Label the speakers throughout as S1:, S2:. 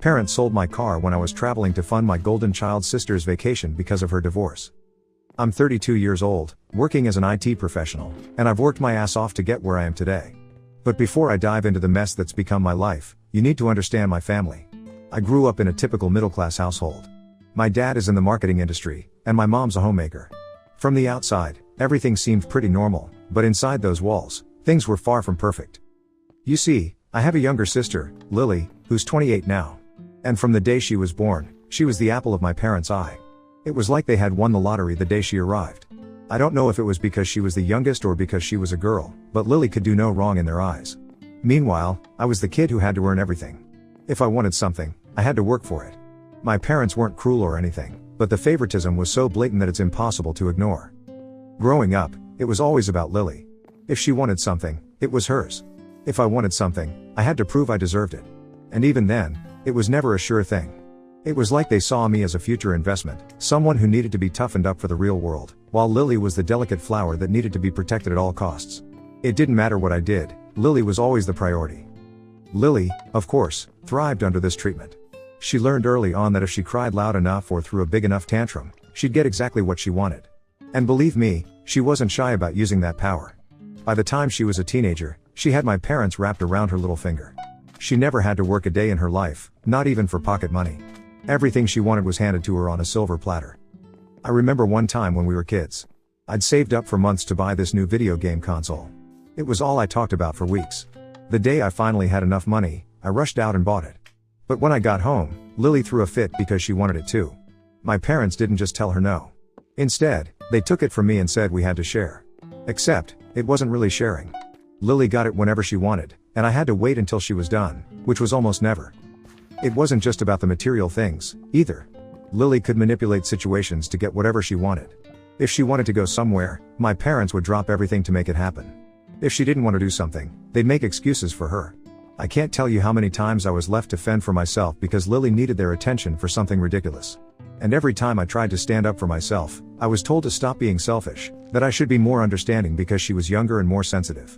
S1: parents sold my car when I was traveling to fund my golden child sister's vacation because of her divorce. I'm 32 years old, working as an IT professional, and I've worked my ass off to get where I am today. But before I dive into the mess that's become my life, you need to understand my family. I grew up in a typical middle-class household. My dad is in the marketing industry, and my mom's a homemaker. From the outside, everything seemed pretty normal, but inside those walls, things were far from perfect. You see, I have a younger sister, Lily, who's 28 now. And from the day she was born, she was the apple of my parents' eye. It was like they had won the lottery the day she arrived. I don't know if it was because she was the youngest or because she was a girl, but Lily could do no wrong in their eyes. Meanwhile, I was the kid who had to earn everything. If I wanted something, I had to work for it. My parents weren't cruel or anything, but the favoritism was so blatant that it's impossible to ignore. Growing up, it was always about Lily. If she wanted something, it was hers. If I wanted something, I had to prove I deserved it. And even then, it was never a sure thing. It was like they saw me as a future investment, someone who needed to be toughened up for the real world, while Lily was the delicate flower that needed to be protected at all costs. It didn't matter what I did, Lily was always the priority. Lily, of course, thrived under this treatment. She learned early on that if she cried loud enough or threw a big enough tantrum, she'd get exactly what she wanted. And believe me, she wasn't shy about using that power. By the time she was a teenager, she had my parents wrapped around her little finger. She never had to work a day in her life, not even for pocket money. Everything she wanted was handed to her on a silver platter. I remember one time when we were kids. I'd saved up for months to buy this new video game console. It was all I talked about for weeks. The day I finally had enough money, I rushed out and bought it. But when I got home, Lily threw a fit because she wanted it too. My parents didn't just tell her no. Instead, they took it from me and said we had to share. Except, it wasn't really sharing. Lily got it whenever she wanted, and I had to wait until she was done, which was almost never. It wasn't just about the material things, either. Lily could manipulate situations to get whatever she wanted. If she wanted to go somewhere, my parents would drop everything to make it happen. If she didn't want to do something, they'd make excuses for her. I can't tell you how many times I was left to fend for myself because Lily needed their attention for something ridiculous. And every time I tried to stand up for myself, I was told to stop being selfish, that I should be more understanding because she was younger and more sensitive.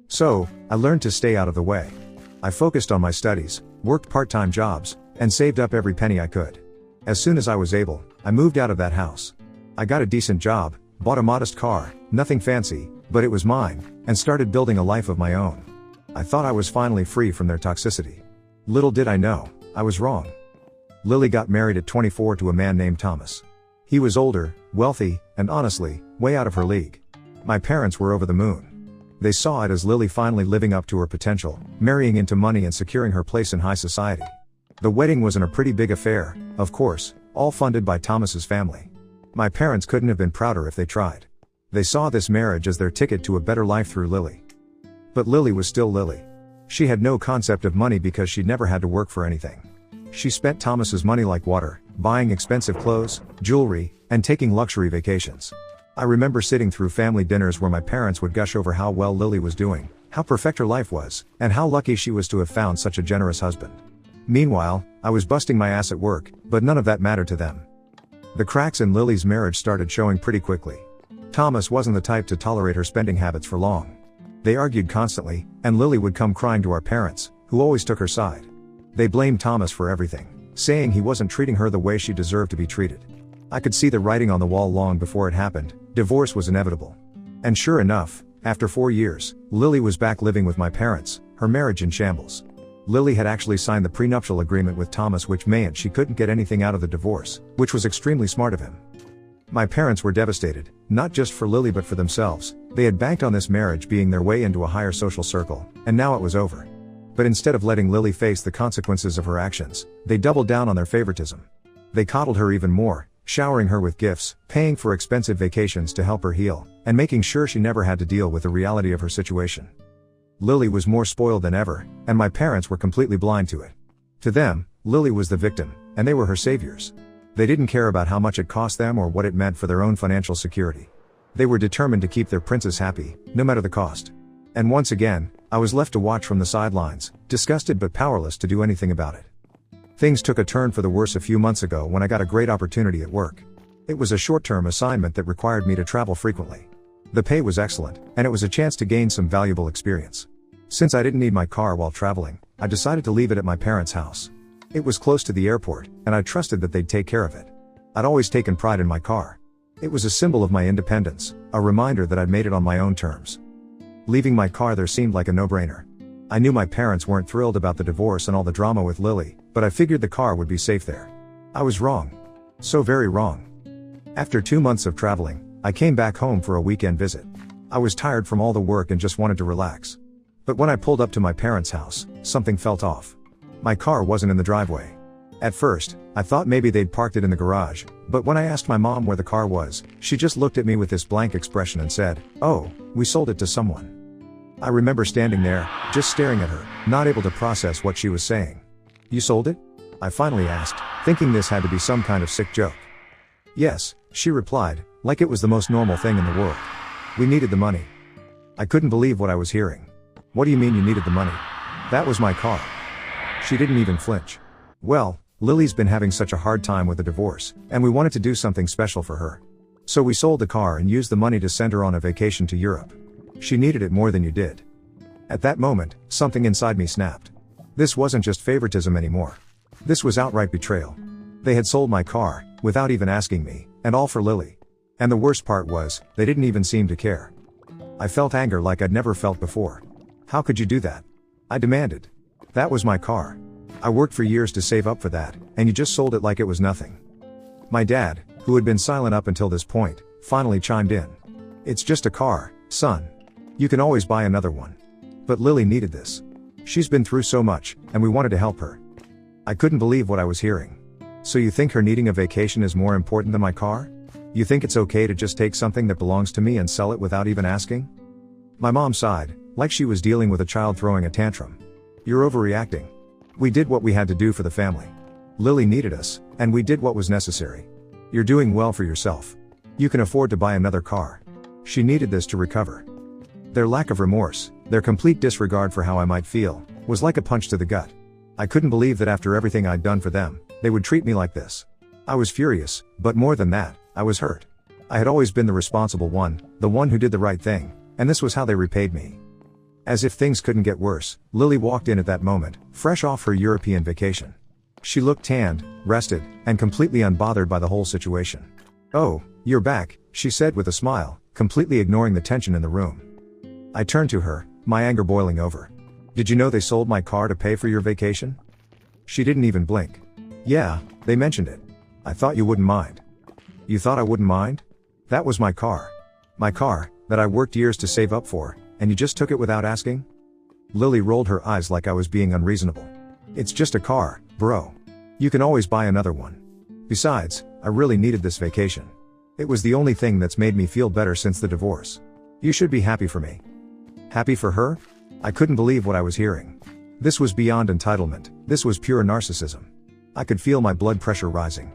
S1: So, I learned to stay out of the way. I focused on my studies, worked part-time jobs, and saved up every penny I could. As soon as I was able, I moved out of that house. I got a decent job, bought a modest car, nothing fancy, but it was mine, and started building a life of my own. I thought I was finally free from their toxicity. Little did I know, I was wrong. Lily got married at 24 to a man named Thomas. He was older, wealthy, and honestly, way out of her league. My parents were over the moon. They saw it as Lily finally living up to her potential, marrying into money and securing her place in high society. The wedding wasn't a pretty big affair, of course, all funded by Thomas's family. My parents couldn't have been prouder if they tried. They saw this marriage as their ticket to a better life through Lily. But Lily was still Lily. She had no concept of money because she'd never had to work for anything. She spent Thomas's money like water, buying expensive clothes, jewelry, and taking luxury vacations. I remember sitting through family dinners where my parents would gush over how well Lily was doing, how perfect her life was, and how lucky she was to have found such a generous husband. Meanwhile, I was busting my ass at work, but none of that mattered to them. The cracks in Lily's marriage started showing pretty quickly. Thomas wasn't the type to tolerate her spending habits for long. They argued constantly, and Lily would come crying to our parents, who always took her side. They blamed Thomas for everything, saying he wasn't treating her the way she deserved to be treated. I could see the writing on the wall long before it happened. Divorce was inevitable. And sure enough, after 4 years, Lily was back living with my parents, her marriage in shambles. Lily had actually signed the prenuptial agreement with Thomas, which meant she couldn't get anything out of the divorce, which was extremely smart of him. My parents were devastated, not just for Lily but for themselves. They had banked on this marriage being their way into a higher social circle, and now it was over. But instead of letting Lily face the consequences of her actions, they doubled down on their favoritism. They coddled her even more, showering her with gifts, paying for expensive vacations to help her heal, and making sure she never had to deal with the reality of her situation. Lily was more spoiled than ever, and my parents were completely blind to it. To them, Lily was the victim, and they were her saviors. They didn't care about how much it cost them or what it meant for their own financial security. They were determined to keep their princess happy, no matter the cost. And once again, I was left to watch from the sidelines, disgusted but powerless to do anything about it. Things took a turn for the worse a few months ago when I got a great opportunity at work. It was a short-term assignment that required me to travel frequently. The pay was excellent, and it was a chance to gain some valuable experience. Since I didn't need my car while traveling, I decided to leave it at my parents' house. It was close to the airport, and I trusted that they'd take care of it. I'd always taken pride in my car. It was a symbol of my independence, a reminder that I'd made it on my own terms. Leaving my car there seemed like a no-brainer. I knew my parents weren't thrilled about the divorce and all the drama with Lily, but I figured the car would be safe there. I was wrong. So very wrong. After 2 months of traveling, I came back home for a weekend visit. I was tired from all the work and just wanted to relax. But when I pulled up to my parents' house, something felt off. My car wasn't in the driveway. At first, I thought maybe they'd parked it in the garage, but when I asked my mom where the car was, she just looked at me with this blank expression and said, "Oh, we sold it to someone." I remember standing there, just staring at her, not able to process what she was saying. "You sold it?" I finally asked, thinking this had to be some kind of sick joke. "Yes," she replied, like it was the most normal thing in the world. "We needed the money." I couldn't believe what I was hearing. "What do you mean you needed the money? That was my car." She didn't even flinch. "Well, Lily's been having such a hard time with the divorce, and we wanted to do something special for her. So we sold the car and used the money to send her on a vacation to Europe. She needed it more than you did." At that moment, something inside me snapped. This wasn't just favoritism anymore. This was outright betrayal. They had sold my car, without even asking me, and all for Lily. And the worst part was, they didn't even seem to care. I felt anger like I'd never felt before. "How could you do that?" I demanded. "That was my car. I worked for years to save up for that, and you just sold it like it was nothing." My dad, who had been silent up until this point, finally chimed in. "It's just a car, son. You can always buy another one. But Lily needed this. She's been through so much, and we wanted to help her." I couldn't believe what I was hearing. "So you think her needing a vacation is more important than my car? You think it's okay to just take something that belongs to me and sell it without even asking?" My mom sighed, like she was dealing with a child throwing a tantrum. "You're overreacting. We did what we had to do for the family. Lily needed us, and we did what was necessary. You're doing well for yourself. You can afford to buy another car. She needed this to recover." Their lack of remorse, their complete disregard for how I might feel, was like a punch to the gut. I couldn't believe that after everything I'd done for them, they would treat me like this. I was furious, but more than that, I was hurt. I had always been the responsible one, the one who did the right thing, and this was how they repaid me. As if things couldn't get worse, Lily walked in at that moment, fresh off her European vacation. She looked tanned, rested, and completely unbothered by the whole situation. "Oh, you're back," she said with a smile, completely ignoring the tension in the room. I turned to her, my anger boiling over. "Did you know they sold my car to pay for your vacation?" She didn't even blink. "Yeah, they mentioned it. I thought you wouldn't mind." "You thought I wouldn't mind? That was my car. My car, that I worked years to save up for, and you just took it without asking?" Lily rolled her eyes like I was being unreasonable. "It's just a car, bro. You can always buy another one. Besides, I really needed this vacation. It was the only thing that's made me feel better since the divorce. You should be happy for me." Happy for her? I couldn't believe what I was hearing. This was beyond entitlement, this was pure narcissism. I could feel my blood pressure rising.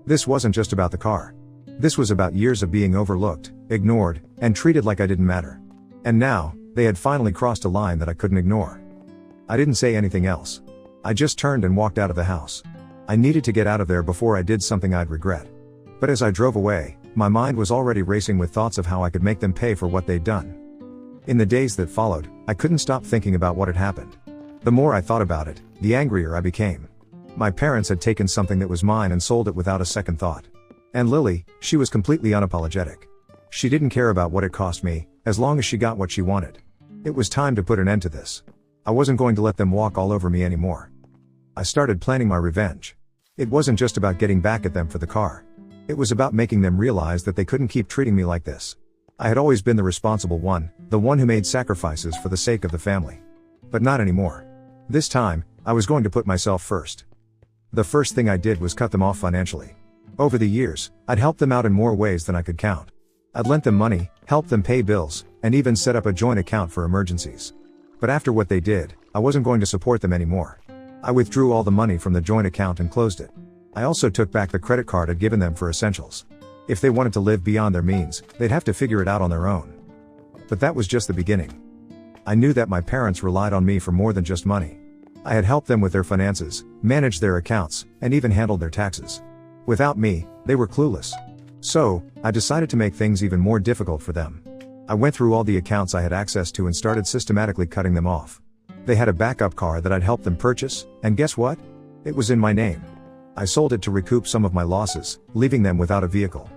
S1: This wasn't just about the car. This was about years of being overlooked, ignored, and treated like I didn't matter. And now, they had finally crossed a line that I couldn't ignore. I didn't say anything else. I just turned and walked out of the house. I needed to get out of there before I did something I'd regret. But as I drove away, my mind was already racing with thoughts of how I could make them pay for what they'd done. In the days that followed, I couldn't stop thinking about what had happened. The more I thought about it, the angrier I became. My parents had taken something that was mine and sold it without a second thought. And Lily, she was completely unapologetic. She didn't care about what it cost me, as long as she got what she wanted. It was time to put an end to this. I wasn't going to let them walk all over me anymore. I started planning my revenge. It wasn't just about getting back at them for the car. It was about making them realize that they couldn't keep treating me like this. I had always been the responsible one, the one who made sacrifices for the sake of the family. But not anymore. This time, I was going to put myself first. The first thing I did was cut them off financially. Over the years, I'd helped them out in more ways than I could count. I'd lent them money, helped them pay bills, and even set up a joint account for emergencies. But after what they did, I wasn't going to support them anymore. I withdrew all the money from the joint account and closed it. I also took back the credit card I'd given them for essentials. If they wanted to live beyond their means, they'd have to figure it out on their own. But that was just the beginning. I knew that my parents relied on me for more than just money. I had helped them with their finances, managed their accounts, and even handled their taxes. Without me, they were clueless. So, I decided to make things even more difficult for them. I went through all the accounts I had access to and started systematically cutting them off. They had a backup car that I'd helped them purchase, and guess what? It was in my name. I sold it to recoup some of my losses, leaving them without a vehicle.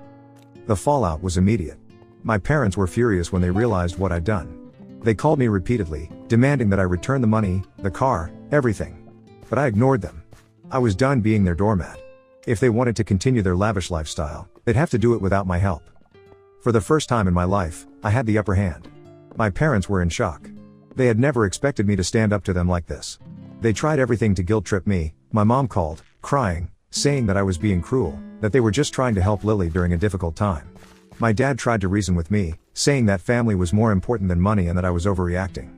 S1: The fallout was immediate. My parents were furious when they realized what I'd done. They called me repeatedly, demanding that I return the money, the car, everything. But I ignored them. I was done being their doormat. If they wanted to continue their lavish lifestyle, they'd have to do it without my help. For the first time in my life, I had the upper hand. My parents were in shock. They had never expected me to stand up to them like this. They tried everything to guilt trip me. My mom called, crying, saying that I was being cruel, that they were just trying to help Lily during a difficult time. My dad tried to reason with me, saying that family was more important than money and that I was overreacting.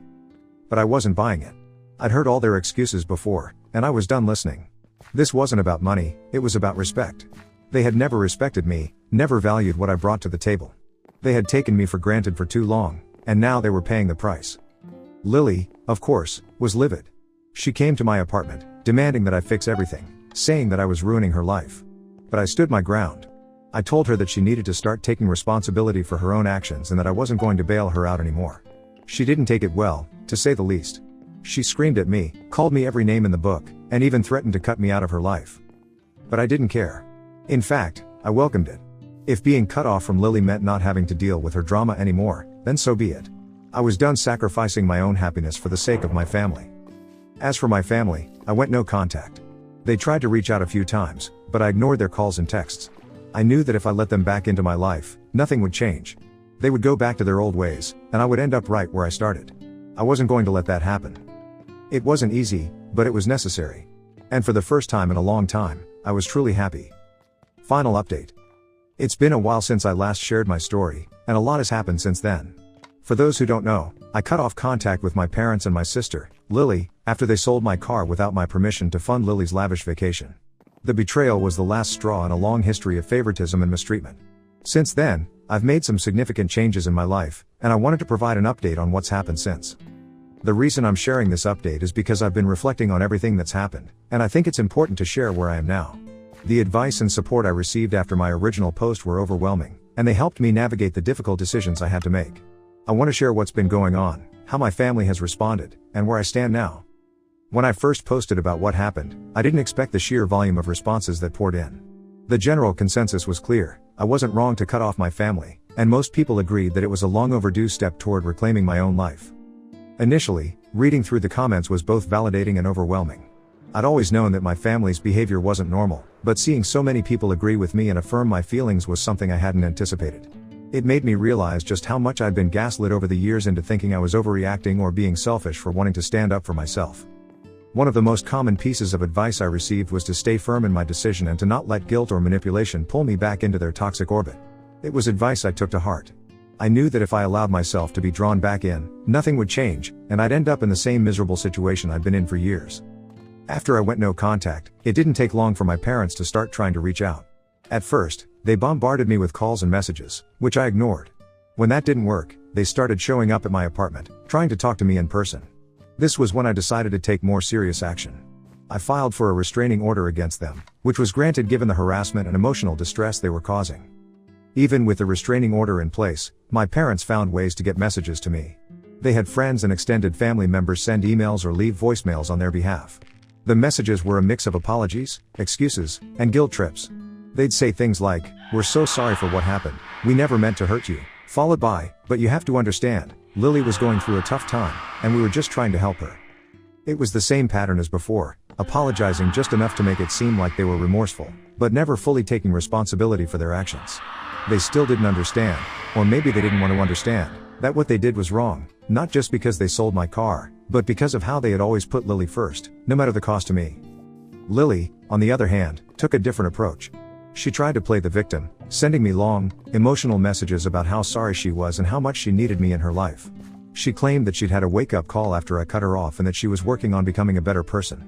S1: But I wasn't buying it. I'd heard all their excuses before, and I was done listening. This wasn't about money, it was about respect. They had never respected me, never valued what I brought to the table. They had taken me for granted for too long, and now they were paying the price. Lily, of course, was livid. She came to my apartment, demanding that I fix everything, saying that I was ruining her life. But I stood my ground. I told her that she needed to start taking responsibility for her own actions and that I wasn't going to bail her out anymore. She didn't take it well, to say the least. She screamed at me, called me every name in the book, and even threatened to cut me out of her life. But I didn't care. In fact, I welcomed it. If being cut off from Lily meant not having to deal with her drama anymore, then so be it. I was done sacrificing my own happiness for the sake of my family. As for my family, I went no contact. They tried to reach out a few times, but I ignored their calls and texts. I knew that if I let them back into my life, nothing would change. They would go back to their old ways, and I would end up right where I started. I wasn't going to let that happen. It wasn't easy, but it was necessary. And for the first time in a long time, I was truly happy. Final update. It's been a while since I last shared my story, and a lot has happened since then. For those who don't know, I cut off contact with my parents and my sister, Lily, after they sold my car without my permission to fund Lily's lavish vacation. The betrayal was the last straw in a long history of favoritism and mistreatment. Since then, I've made some significant changes in my life, and I wanted to provide an update on what's happened since. The reason I'm sharing this update is because I've been reflecting on everything that's happened, and I think it's important to share where I am now. The advice and support I received after my original post were overwhelming, and they helped me navigate the difficult decisions I had to make. I want to share what's been going on, how my family has responded, and where I stand now. When I first posted about what happened, I didn't expect the sheer volume of responses that poured in. The general consensus was clear: I wasn't wrong to cut off my family, and most people agreed that it was a long overdue step toward reclaiming my own life. Initially, reading through the comments was both validating and overwhelming. I'd always known that my family's behavior wasn't normal, but seeing so many people agree with me and affirm my feelings was something I hadn't anticipated. It made me realize just how much I'd been gaslit over the years into thinking I was overreacting or being selfish for wanting to stand up for myself. One of the most common pieces of advice I received was to stay firm in my decision and to not let guilt or manipulation pull me back into their toxic orbit. It was advice I took to heart. I knew that if I allowed myself to be drawn back in, nothing would change, and I'd end up in the same miserable situation I'd been in for years. After I went no contact, it didn't take long for my parents to start trying to reach out. At first, they bombarded me with calls and messages, which I ignored. When that didn't work, they started showing up at my apartment, trying to talk to me in person. This was when I decided to take more serious action. I filed for a restraining order against them, which was granted given the harassment and emotional distress they were causing. Even with the restraining order in place, my parents found ways to get messages to me. They had friends and extended family members send emails or leave voicemails on their behalf. The messages were a mix of apologies, excuses, and guilt trips. They'd say things like, "We're so sorry for what happened, we never meant to hurt you," followed by, "But you have to understand, Lily was going through a tough time, and we were just trying to help her." It was the same pattern as before, apologizing just enough to make it seem like they were remorseful, but never fully taking responsibility for their actions. They still didn't understand, or maybe they didn't want to understand, that what they did was wrong, not just because they sold my car, but because of how they had always put Lily first, no matter the cost to me. Lily, on the other hand, took a different approach. She tried to play the victim, sending me long, emotional messages about how sorry she was and how much she needed me in her life. She claimed that she'd had a wake-up call after I cut her off and that she was working on becoming a better person.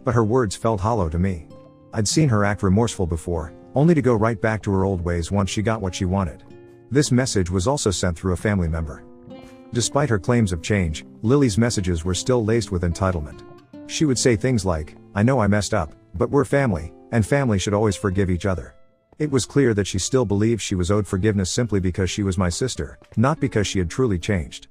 S1: But her words felt hollow to me. I'd seen her act remorseful before, only to go right back to her old ways once she got what she wanted. This message was also sent through a family member. Despite her claims of change, Lily's messages were still laced with entitlement. She would say things like, "I know I messed up, but we're family, and family should always forgive each other." It was clear that she still believed she was owed forgiveness simply because she was my sister, not because she had truly changed.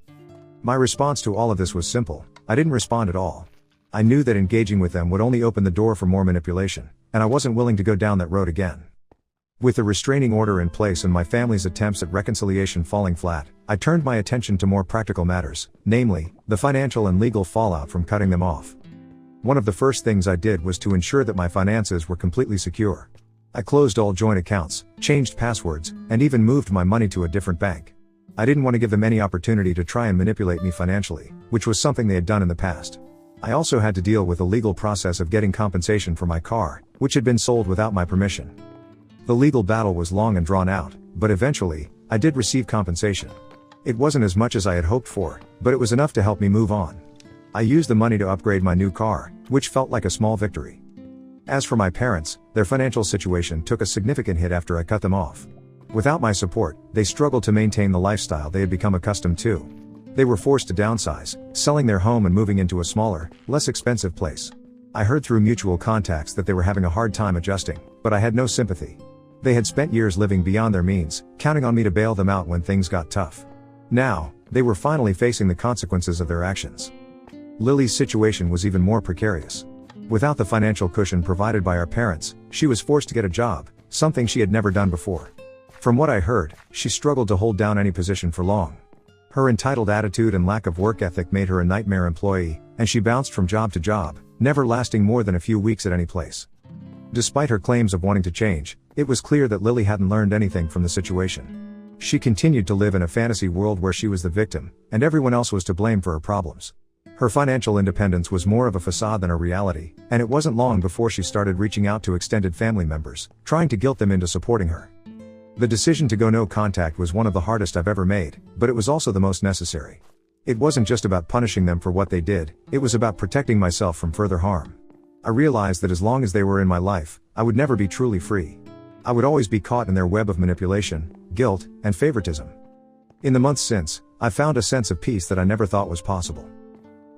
S1: My response to all of this was simple: I didn't respond at all. I knew that engaging with them would only open the door for more manipulation, and I wasn't willing to go down that road again. With the restraining order in place and my family's attempts at reconciliation falling flat, I turned my attention to more practical matters, namely, the financial and legal fallout from cutting them off. One of the first things I did was to ensure that my finances were completely secure. I closed all joint accounts, changed passwords, and even moved my money to a different bank. I didn't want to give them any opportunity to try and manipulate me financially, which was something they had done in the past. I also had to deal with the legal process of getting compensation for my car, which had been sold without my permission. The legal battle was long and drawn out, but eventually, I did receive compensation. It wasn't as much as I had hoped for, but it was enough to help me move on. I used the money to upgrade my new car, which felt like a small victory. As for my parents, their financial situation took a significant hit after I cut them off. Without my support, they struggled to maintain the lifestyle they had become accustomed to. They were forced to downsize, selling their home and moving into a smaller, less expensive place. I heard through mutual contacts that they were having a hard time adjusting, but I had no sympathy. They had spent years living beyond their means, counting on me to bail them out when things got tough. Now, they were finally facing the consequences of their actions. Lily's situation was even more precarious. Without the financial cushion provided by our parents, she was forced to get a job, something she had never done before. From what I heard, she struggled to hold down any position for long. Her entitled attitude and lack of work ethic made her a nightmare employee, and she bounced from job to job, never lasting more than a few weeks at any place. Despite her claims of wanting to change, it was clear that Lily hadn't learned anything from the situation. She continued to live in a fantasy world where she was the victim, and everyone else was to blame for her problems. Her financial independence was more of a facade than a reality, and it wasn't long before she started reaching out to extended family members, trying to guilt them into supporting her. The decision to go no contact was one of the hardest I've ever made, but it was also the most necessary. It wasn't just about punishing them for what they did, it was about protecting myself from further harm. I realized that as long as they were in my life, I would never be truly free. I would always be caught in their web of manipulation, guilt, and favoritism. In the months since, I've found a sense of peace that I never thought was possible.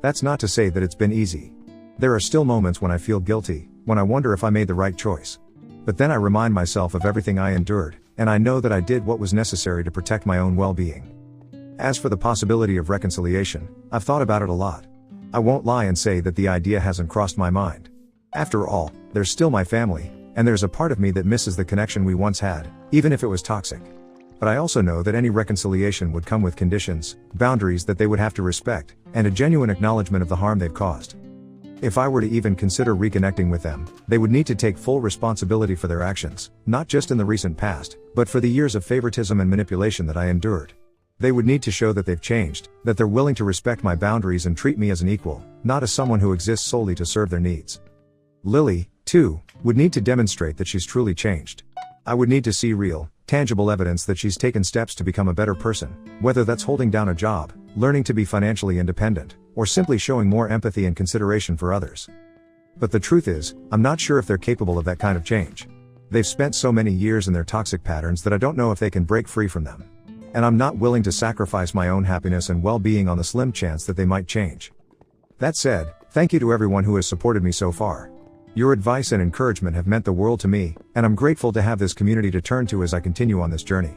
S1: That's not to say that it's been easy. There are still moments when I feel guilty, when I wonder if I made the right choice. But then I remind myself of everything I endured, and I know that I did what was necessary to protect my own well-being. As for the possibility of reconciliation, I've thought about it a lot. I won't lie and say that the idea hasn't crossed my mind. After all, there's still my family, and there's a part of me that misses the connection we once had, even if it was toxic. But I also know that any reconciliation would come with conditions, boundaries that they would have to respect, and a genuine acknowledgement of the harm they've caused. If I were to even consider reconnecting with them, they would need to take full responsibility for their actions, not just in the recent past, but for the years of favoritism and manipulation that I endured. They would need to show that they've changed, that they're willing to respect my boundaries and treat me as an equal, not as someone who exists solely to serve their needs. Lily, too, would need to demonstrate that she's truly changed. I would need to see real, tangible evidence that she's taken steps to become a better person, whether that's holding down a job, learning to be financially independent, or simply showing more empathy and consideration for others. But the truth is, I'm not sure if they're capable of that kind of change. They've spent so many years in their toxic patterns that I don't know if they can break free from them. And I'm not willing to sacrifice my own happiness and well-being on the slim chance that they might change. That said, thank you to everyone who has supported me so far. Your advice and encouragement have meant the world to me, and I'm grateful to have this community to turn to as I continue on this journey.